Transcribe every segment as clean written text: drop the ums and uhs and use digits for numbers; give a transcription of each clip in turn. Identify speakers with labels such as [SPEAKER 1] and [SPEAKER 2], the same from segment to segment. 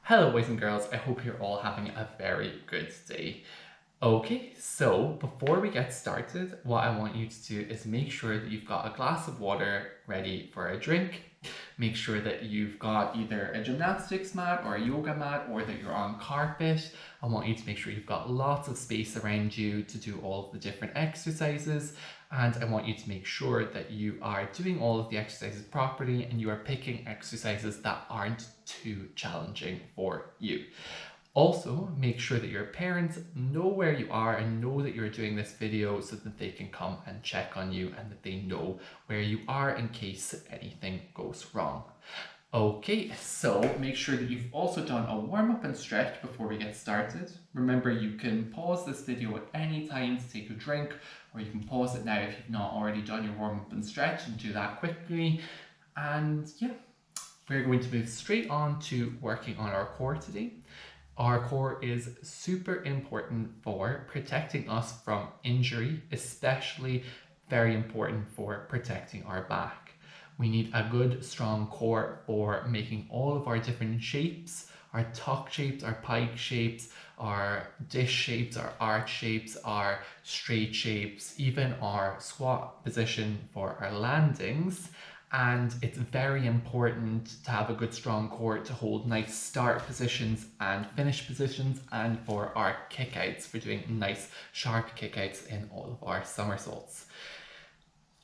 [SPEAKER 1] Hello boys and girls, I hope you're all having a very good day. Okay, so before we get started, what I want you to do is make sure that you've got a glass of water ready for a drink. Make sure that you've got either a gymnastics mat or a yoga mat or that you're on carpet. I want you to make sure you've got lots of space around you to do all of the different exercises. And I want you to make sure that you are doing all of the exercises properly and you are picking exercises that aren't too challenging for you. Also, make sure that your parents know where you are and know that you're doing this video so that they can come and check on you and that they know where you are in case anything goes wrong. Okay, so make sure that you've also done a warm-up and stretch before we get started. Remember, you can pause this video at any time to take a drink, or you can pause it now if you've not already done your warm-up and stretch and do that quickly. And yeah, we're going to move straight on to working on our core today. Our core is super important for protecting us from injury, especially very important for protecting our back. We need a good strong core for making all of our different shapes, our tuck shapes, our pike shapes, our dish shapes, our arch shapes, our straight shapes, even our squat position for our landings. And it's very important to have a good strong core to hold nice start positions and finish positions, and for our kickouts, for doing nice sharp kickouts in all of our somersaults.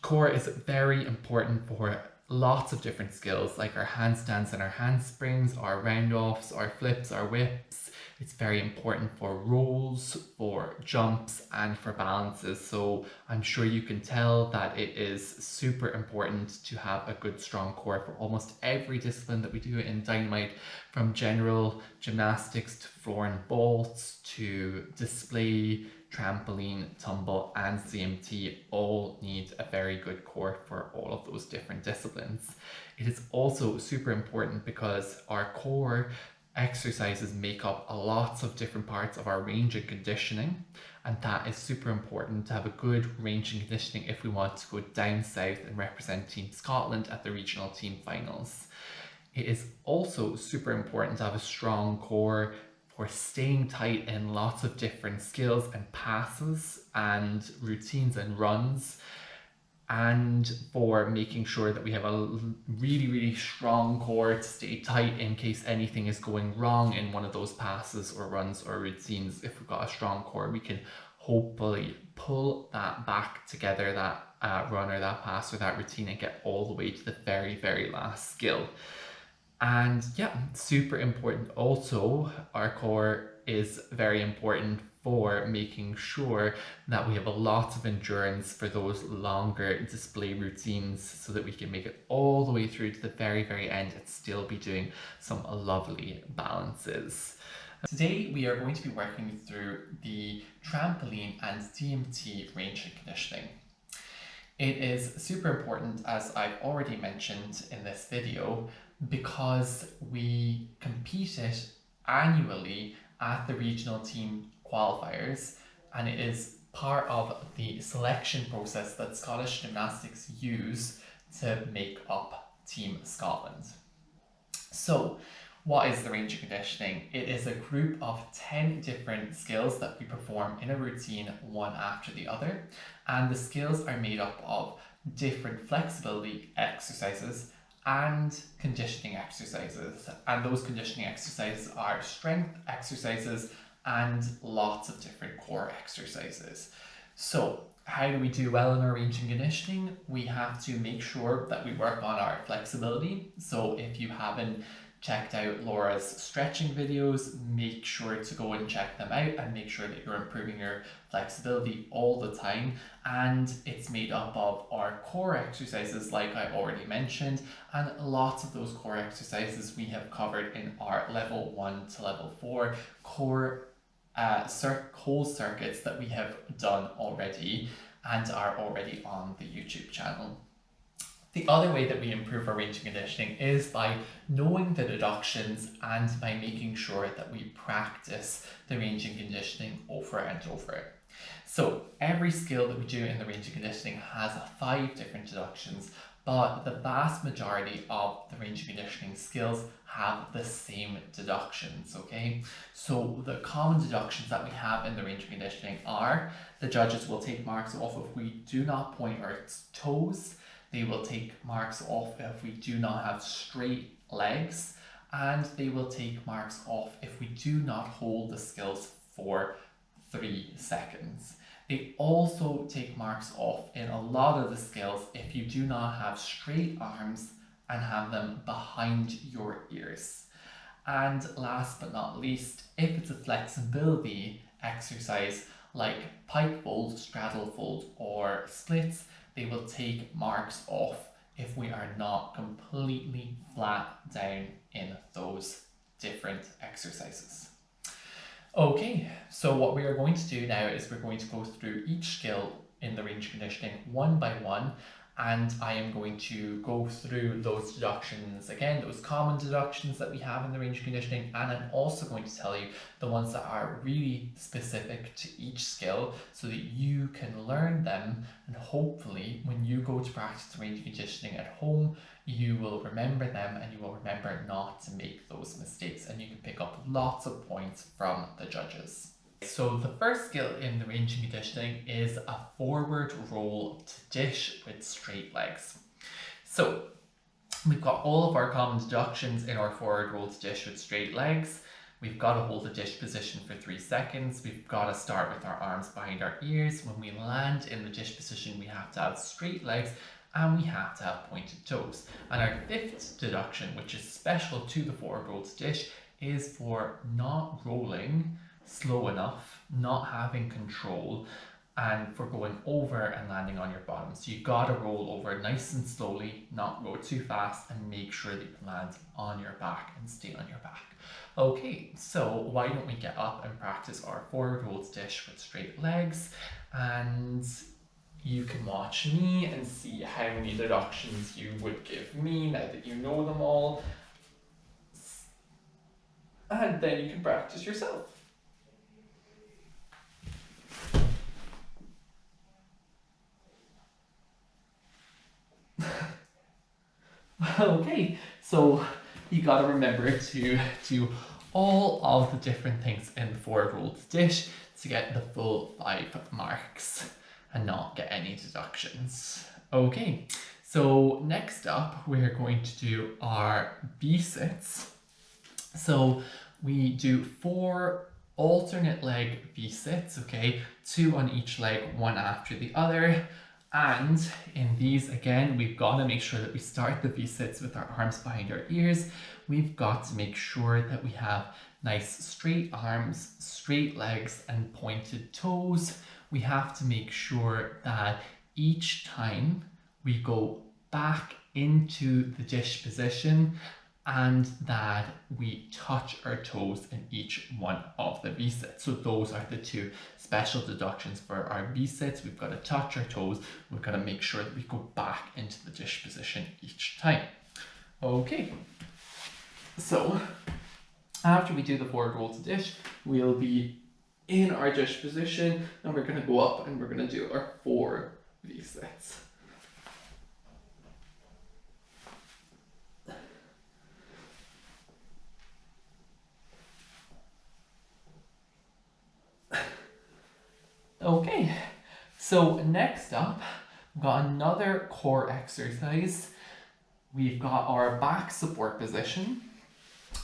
[SPEAKER 1] Core is very important for lots of different skills like our handstands and our handsprings, our round offs, our flips, our whips. It's very important for rolls, for jumps, and for balances. So I'm sure you can tell that it is super important to have a good strong core for almost every discipline that we do in Dynamite, from general gymnastics to floor and vaults to display, trampoline, tumble, and CMT. All need a very good core for all of those different disciplines. It is also super important because our core exercises make up a lots of different parts of our range and conditioning, and that is super important to have a good range and conditioning if we want to go down south and represent Team Scotland at the regional team finals. It is also super important to have a strong core for staying tight in lots of different skills and passes and routines and runs, and for making sure that we have a really strong core to stay tight in case anything is going wrong in one of those passes or runs or routines. If we've got a strong core, we can hopefully pull that back together, that run or that pass or that routine, and get all the way to the very last skill. And yeah, super important also, our core is very important for making sure that we have a lot of endurance for those longer display routines so that we can make it all the way through to the very end and still be doing some lovely balances. Today we are going to be working through the trampoline and TMT range and conditioning. It is super important, as I've already mentioned in this video, because we compete it annually at the regional team qualifiers, and it is part of the selection process that Scottish Gymnastics use to make up Team Scotland. So, what is the range of conditioning? It is a group of 10 different skills that we perform in a routine, one after the other, and the skills are made up of different flexibility exercises and conditioning exercises. And those conditioning exercises are strength exercises and lots of different core exercises. So how do we do well in our range and conditioning? We have to make sure that we work on our flexibility. So if you haven't checked out Laura's stretching videos, make sure to go and check them out and make sure that you're improving your flexibility all the time. And it's made up of our core exercises, like I already mentioned, and lots of those core exercises we have covered in our level 1 to level 4 core whole circuits that we have done already and are already on the YouTube channel. The other way that we improve our range and conditioning is by knowing the deductions and by making sure that we practice the range and conditioning over and over. So every skill that we do in the range and conditioning has 5 different deductions, but the vast majority of the range and conditioning skills have the same deductions, okay? So the common deductions that we have in the range and conditioning are the judges will take marks off if we do not point our toes, they will take marks off if we do not have straight legs, and they will take marks off if we do not hold the skills for 3 seconds. They also take marks off in a lot of the skills if you do not have straight arms and have them behind your ears. And last but not least, if it's a flexibility exercise like pike folds, straddle folds, or splits, they will take marks off if we are not completely flat down in those different exercises. Okay, so what we are going to do now is we're going to go through each skill in the range conditioning one by one, and I am going to go through those deductions again, those common deductions that we have in the range conditioning, and I'm also going to tell you the ones that are really specific to each skill so that you can learn them, and hopefully when you go to practice range conditioning at home, you will remember them and you will remember not to make those mistakes, and you can pick up lots of points from the judges. So the first skill in the range and conditioning is a forward roll to dish with straight legs. So we've got all of our common deductions in our forward roll to dish with straight legs. We've got to hold the dish position for 3 seconds. We've got to start with our arms behind our ears. When we land in the dish position, we have to have straight legs and we have to have pointed toes. And our fifth deduction, which is special to the forward roll to dish, is for not rolling slow enough, not having control, and for going over and landing on your bottom. So you gotta roll over nice and slowly, not go too fast, and make sure that you land on your back and stay on your back. Okay, so why don't we get up and practice our forward roll to dish with straight legs, and you can watch me and see how many deductions you would give me now that you know them all, and then you can practice yourself. Okay, so you gotta remember to do all of the different things in the forward roll to dish to get the full 5 marks and not get any deductions. Okay, so next up we're going to do our V-sits. So we do 4 alternate leg V-sits, okay, 2 on each leg, one after the other. And in these, again, we've got to make sure that we start the V-sits with our arms behind our ears. We've got to make sure that we have nice straight arms, straight legs, and pointed toes. We have to make sure that each time we go back into the dish position and that we touch our toes in each one of the V-sits. So those are the 2 special deductions for our V-sits. We've got to touch our toes. We've got to make sure that we go back into the dish position each time. Okay, so after we do the forward roll to dish, we'll be in our dish position and we're going to go up and we're going to do our 4 V-sits. Okay, so next up, we've got another core exercise. We've got our back support position.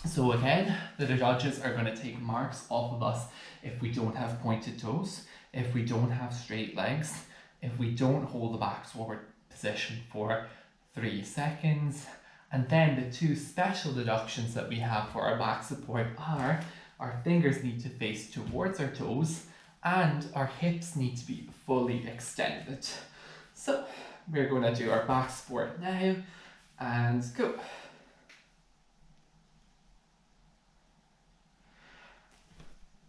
[SPEAKER 1] So again, the judges are going to take marks off of us if we don't have pointed toes, if we don't have straight legs, if we don't hold the back forward position for 3 seconds. And then the 2 special deductions that we have for our back support are our fingers need to face towards our toes and our hips need to be fully extended. So we're going to do our back support now and go.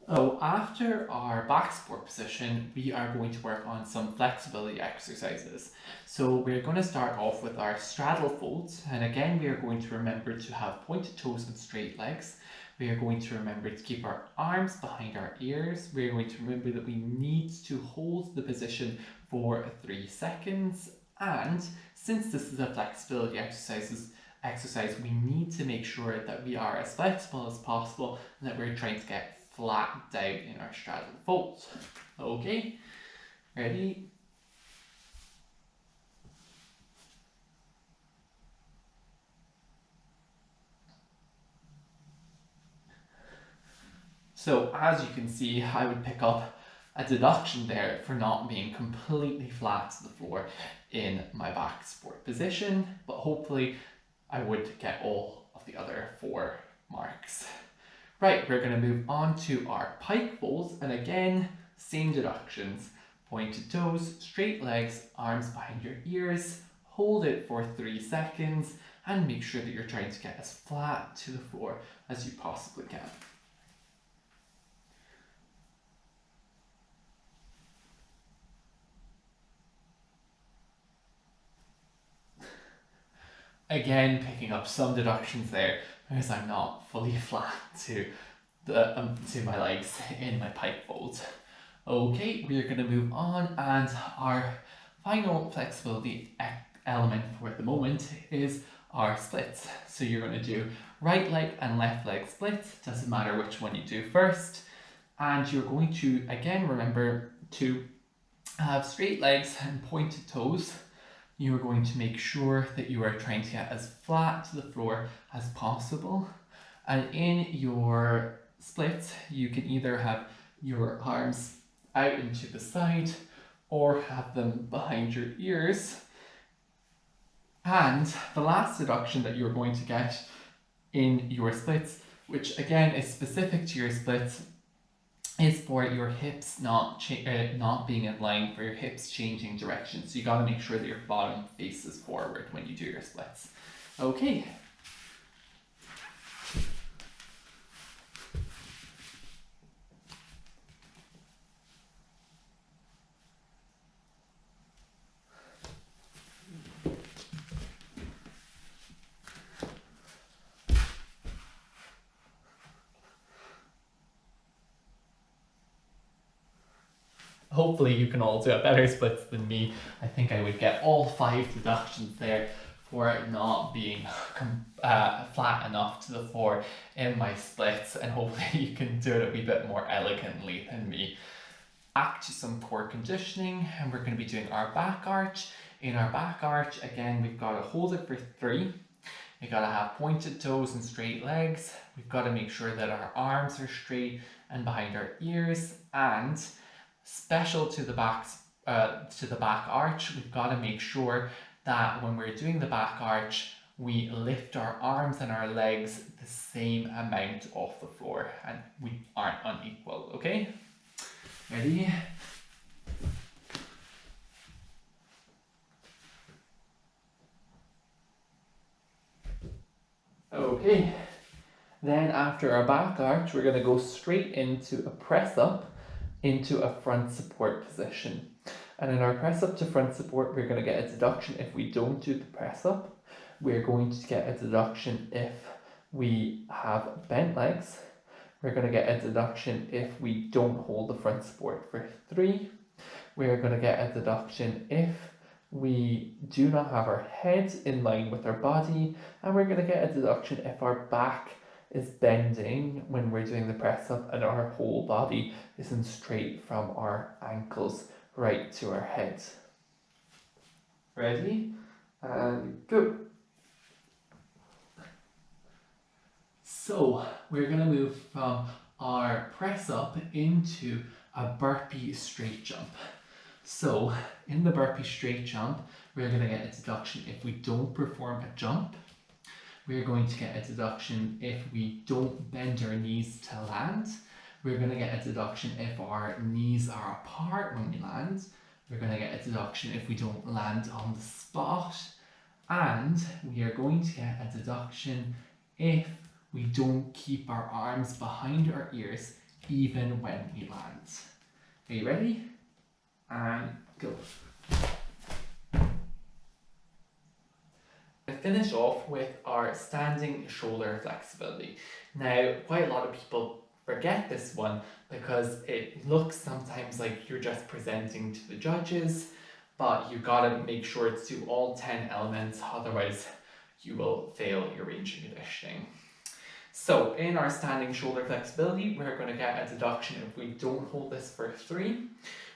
[SPEAKER 1] So after our back support position, we are going to work on some flexibility exercises. So we're going to start off with our straddle folds, and again we are going to remember to have pointed toes and straight legs. We are going to remember to keep our arms behind our ears. We are going to remember that we need to hold the position for 3 seconds, And since this is a flexibility exercise, we need to make sure that we are as flexible as possible and that we're trying to get flat down in our straddle folds. Okay, ready? So as you can see, I would pick up a deduction there for not being completely flat to the floor in my back support position, but hopefully I would get all of the other 4 marks. Right, we're going to move on to our pike poles, and again, same deductions. Pointed toes, straight legs, arms behind your ears, hold it for 3 seconds, and make sure that you're trying to get as flat to the floor as you possibly can. Again, picking up some deductions there because I'm not fully flat to my legs in my pike folds. Okay, we're going to move on, and our final flexibility element for the moment is our splits. So you're going to do right leg and left leg splits, doesn't matter which one you do first, and you're going to again remember to have straight legs and pointed toes. You are going to make sure that you are trying to get as flat to the floor as possible. And in your splits, you can either have your arms out into the side or have them behind your ears. And the last deduction that you're going to get in your splits, which again is specific to your splits, is for your hips not being in line, for your hips changing direction. So you got to make sure that your bottom faces forward when you do your splits. Okay. Hopefully you can all do a better splits than me. I think I would get all 5 deductions there for it not being flat enough to the floor in my splits, and hopefully you can do it a wee bit more elegantly than me. Back to some core conditioning, and we're going to be doing our back arch. In our back arch, again, we've got to hold it for 3. We've got to have pointed toes and straight legs. We've got to make sure that our arms are straight and behind our ears, and special to the back arch, we've got to make sure that when we're doing the back arch, we lift our arms and our legs the same amount off the floor and we aren't unequal, okay? Ready? Okay, then after our back arch, we're going to go straight into a press up into a front support position. And in our press up to front support, we're going to get a deduction if we don't do the press up. We're going to get a deduction if we have bent legs. We're going to get a deduction if we don't hold the front support for 3. We're going to get a deduction if we do not have our head in line with our body. And we're going to get a deduction if our back is bending when we're doing the press up and our whole body isn't straight from our ankles right to our head. Ready? And go. So we're going to move from our press up into a burpee straight jump. So in the burpee straight jump, we're going to get a deduction if we don't perform a jump. We're going to get a deduction if we don't bend our knees to land. We're going to get a deduction if our knees are apart when we land. We're going to get a deduction if we don't land on the spot. And we are going to get a deduction if we don't keep our arms behind our ears even when we land. Are you ready? And go. Finish off with our standing shoulder flexibility. Now, quite a lot of people forget this one because it looks sometimes like you're just presenting to the judges, but you gotta make sure to do all 10 elements, otherwise you will fail your range and conditioning. So in our standing shoulder flexibility, we're going to get a deduction if we don't hold this for 3.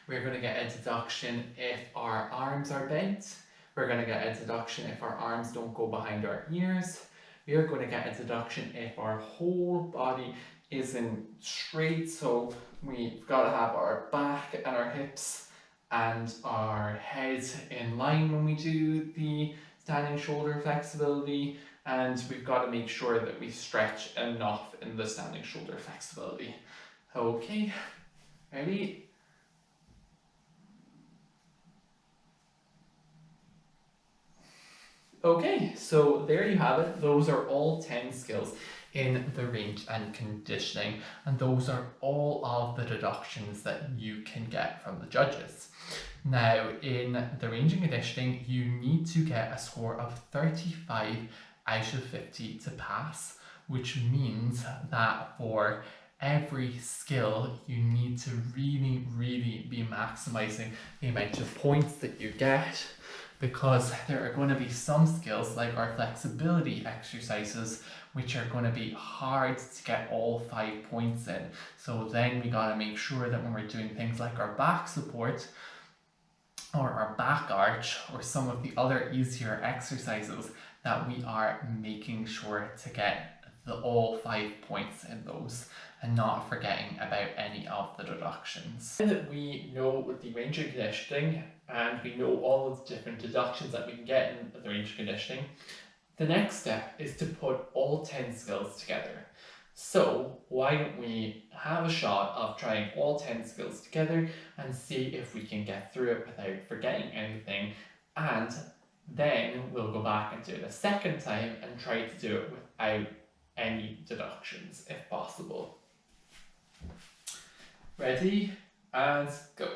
[SPEAKER 1] We're going to get a deduction if our arms are bent. We're going to get a deduction if our arms don't go behind our ears. We are going to get a deduction if our whole body isn't straight. So we've got to have our back and our hips and our head in line when we do the standing shoulder flexibility. And we've got to make sure that we stretch enough in the standing shoulder flexibility. Okay, ready? Okay, so there you have it. Those are all 10 skills in the range and conditioning, and those are all of the deductions that you can get from the judges. Now, in the range and conditioning, you need to get a score of 35 out of 50 to pass, which means that for every skill, you need to really be maximizing the amount of points that you get, because there are going to be some skills like our flexibility exercises which are going to be hard to get all 5 points in. So then we got to make sure that when we're doing things like our back support or our back arch or some of the other easier exercises, that we are making sure to get all 5 points in those and not forgetting about any of the deductions. Now that we know the range of conditioning and we know all of the different deductions that we can get in the range of conditioning, the next step is to put all 10 skills together. So why don't we have a shot of trying all 10 skills together and see if we can get through it without forgetting anything, and then we'll go back and do it a second time and try to do it without any deductions if possible. Ready, and go.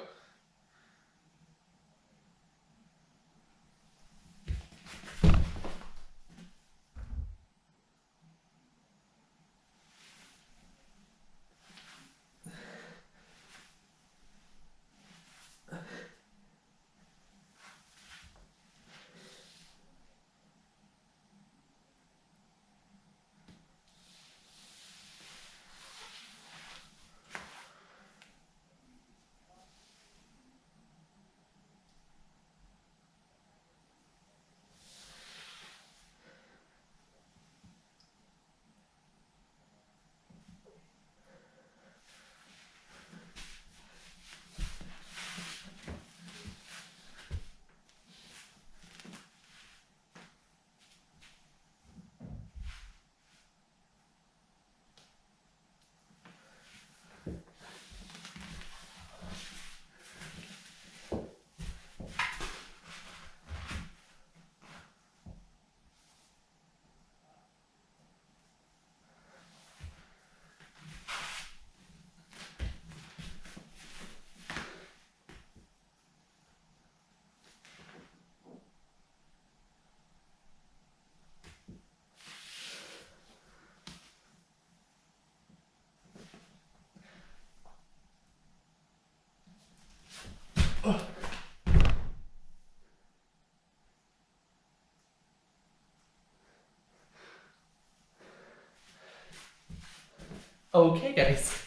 [SPEAKER 1] Okay guys,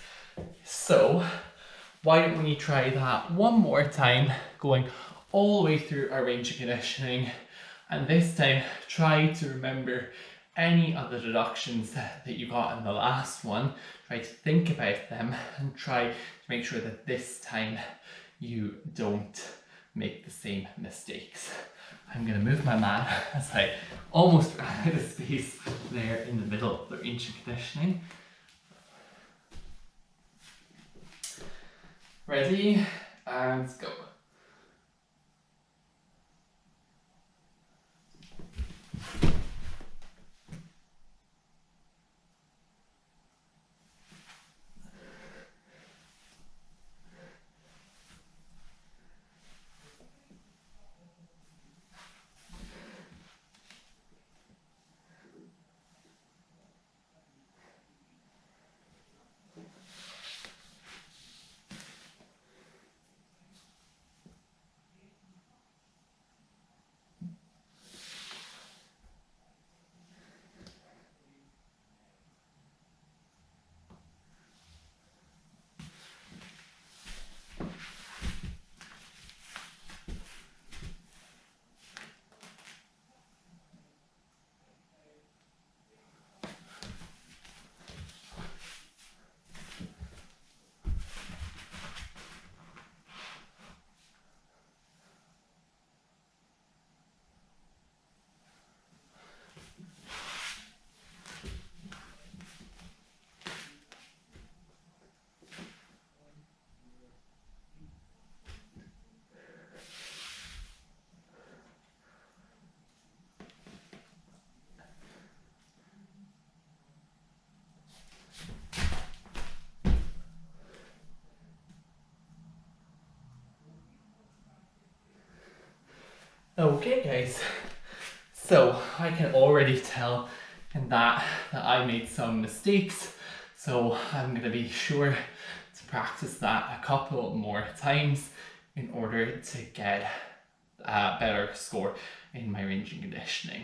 [SPEAKER 1] so why don't we try that one more time, going all the way through our range of conditioning, and this time try to remember any of the deductions that you got in the last one. Try to think about them and try to make sure that this time you don't make the same mistakes. I'm going to move my mat as I almost ran out of space there in the middle of the range of conditioning. Ready, and go. Okay guys, so I can already tell in that I made some mistakes, so I'm going to be sure to practice that a couple more times in order to get a better score in my range and conditioning.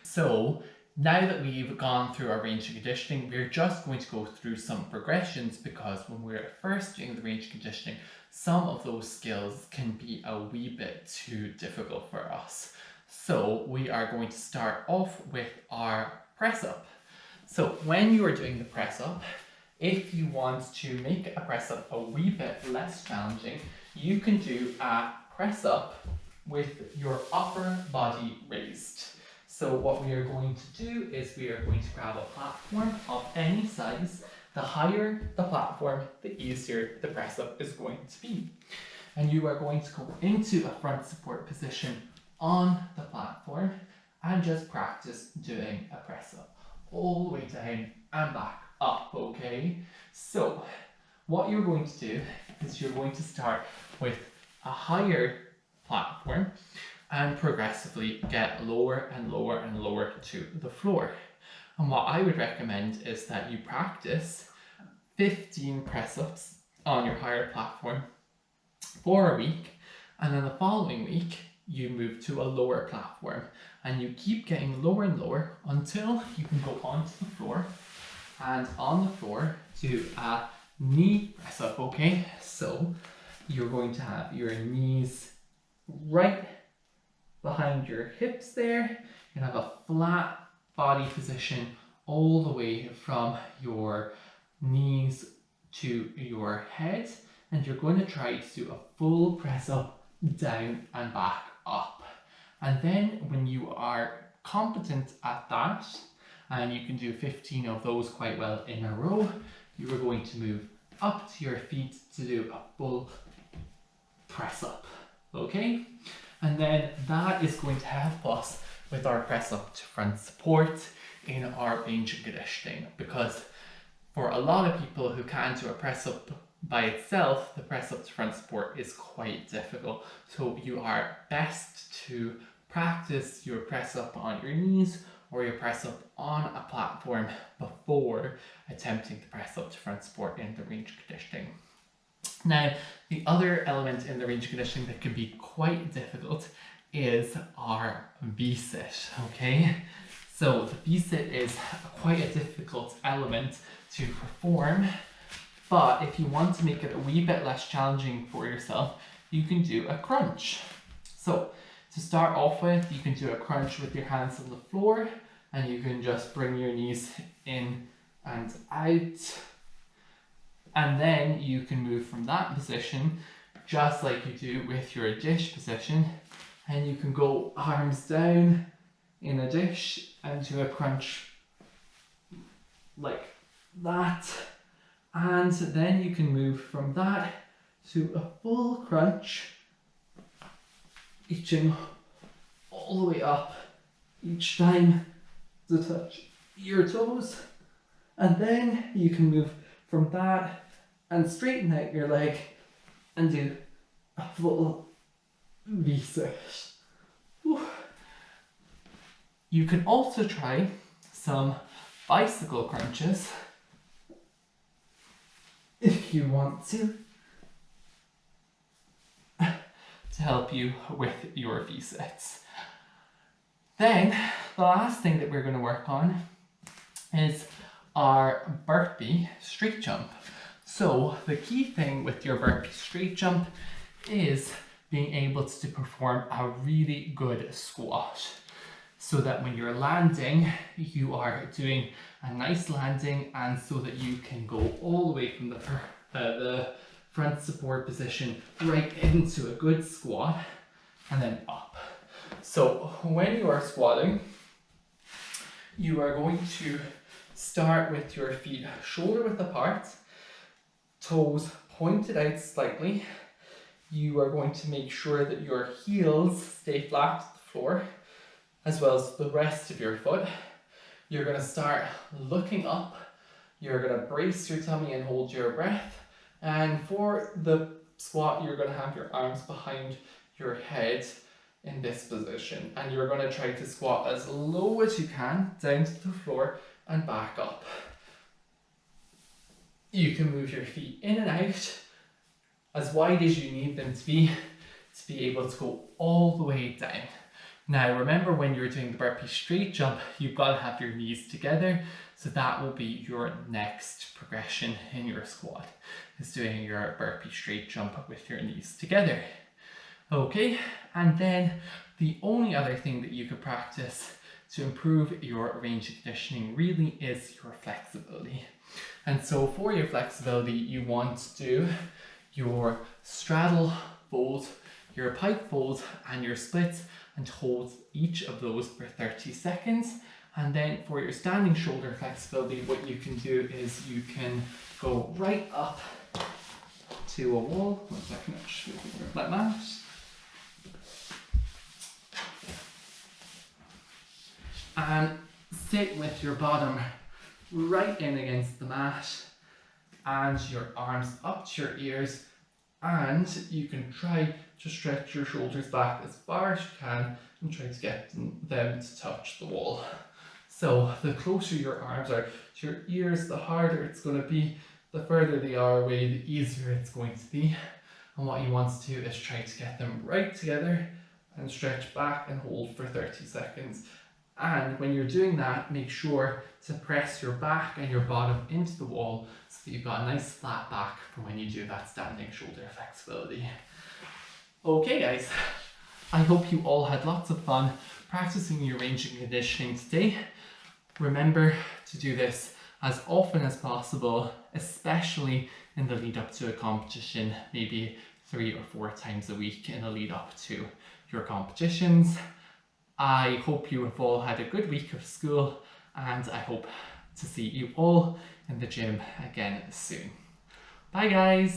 [SPEAKER 1] So now that we've gone through our range and conditioning, we're just going to go through some progressions, because when we're first doing the range and conditioning, some of those skills can be a wee bit too difficult for us. So we are going to start off with our press up. So when you are doing the press up, if you want to make a press up a wee bit less challenging, you can do a press up with your upper body raised. So what we are going to do is we are going to grab a platform of any size. The higher the platform, the easier the press up is going to be. And you are going to go into a front support position on the platform and just practice doing a press up all the way down and back up, okay? So what you're going to do is you're going to start with a higher platform and progressively get lower and lower and lower to the floor. And what I would recommend is that you practice 15 press-ups on your higher platform for a week, and then the following week you move to a lower platform and you keep getting lower and lower until you can go onto the floor, and on the floor do a knee press up, okay? So you're going to have your knees right behind your hips there. You have a flat body position all the way from your knees to your head, and you're going to try to do a full press up, down and back up. And then when you are competent at that, and you can do 15 of those quite well in a row, you are going to move up to your feet to do a full press up, okay? And then that is going to help us with our press up to front support in our range and conditioning, because for a lot of people who can't do a press up by itself, the press up to front support is quite difficult. So you are best to practice your press up on your knees or your press up on a platform before attempting to press up to front support in the range and conditioning. Now, the other element in the range of conditioning that can be quite difficult is our V-sit, okay? So the V-sit is quite a difficult element to perform, but if you want to make it a wee bit less challenging for yourself, you can do a crunch. So to start off with, you can do a crunch with your hands on the floor, and you can just bring your knees in and out. And then you can move from that position, just like you do with your dish position, and you can go arms down in a dish and do a crunch like that. And then you can move from that to a full crunch, reaching all the way up each time to touch your toes. And then you can move from that and straighten out your leg and do a full V-sit. You can also try some bicycle crunches if you want to help you with your V-sits. Then the last thing that we're going to work on is our burpee straight jump. So the key thing with your burpee straight jump is being able to perform a really good squat, so that when you're landing, you are doing a nice landing, and so that you can go all the way from the front support position right into a good squat and then up. So when you are squatting, you are going to start with your feet shoulder width apart, toes pointed out slightly. You are going to make sure that your heels stay flat to the floor, as well as the rest of your foot. You're going to start looking up. You're going to brace your tummy and hold your breath. And for the squat, you're going to have your arms behind your head. in this position, and you're going to try to squat as low as you can down to the floor and back up. You can move your feet in and out as wide as you need them to be able to go all the way down. Now remember, when you're doing the burpee straight jump, you've got to have your knees together, so that will be your next progression in your squat, is doing your burpee straight jump with your knees together. Okay, and then the only other thing that you could practice to improve your range of conditioning really is your flexibility. And so for your flexibility, you want to do your straddle folds, your pike folds and your splits, and hold each of those for 30 seconds. And then for your standing shoulder flexibility, what you can do is you can go right up to a wall. 1 second, I'll just move it like that. And sit with your bottom right in against the mat and your arms up to your ears, and you can try to stretch your shoulders back as far as you can and try to get them to touch the wall. So the closer your arms are to your ears, the harder it's going to be. The further they are away, the easier it's going to be. And what you want to do is try to get them right together and stretch back and hold for 30 seconds. And when you're doing that, make sure to press your back and your bottom into the wall so that you've got a nice flat back for when you do that standing shoulder flexibility. Okay guys, I hope you all had lots of fun practicing your range and conditioning today. Remember to do this as often as possible, especially in the lead up to a competition, maybe 3 or 4 times a week in the lead up to your competitions. I hope you have all had a good week of school, and I hope to see you all in the gym again soon. Bye guys!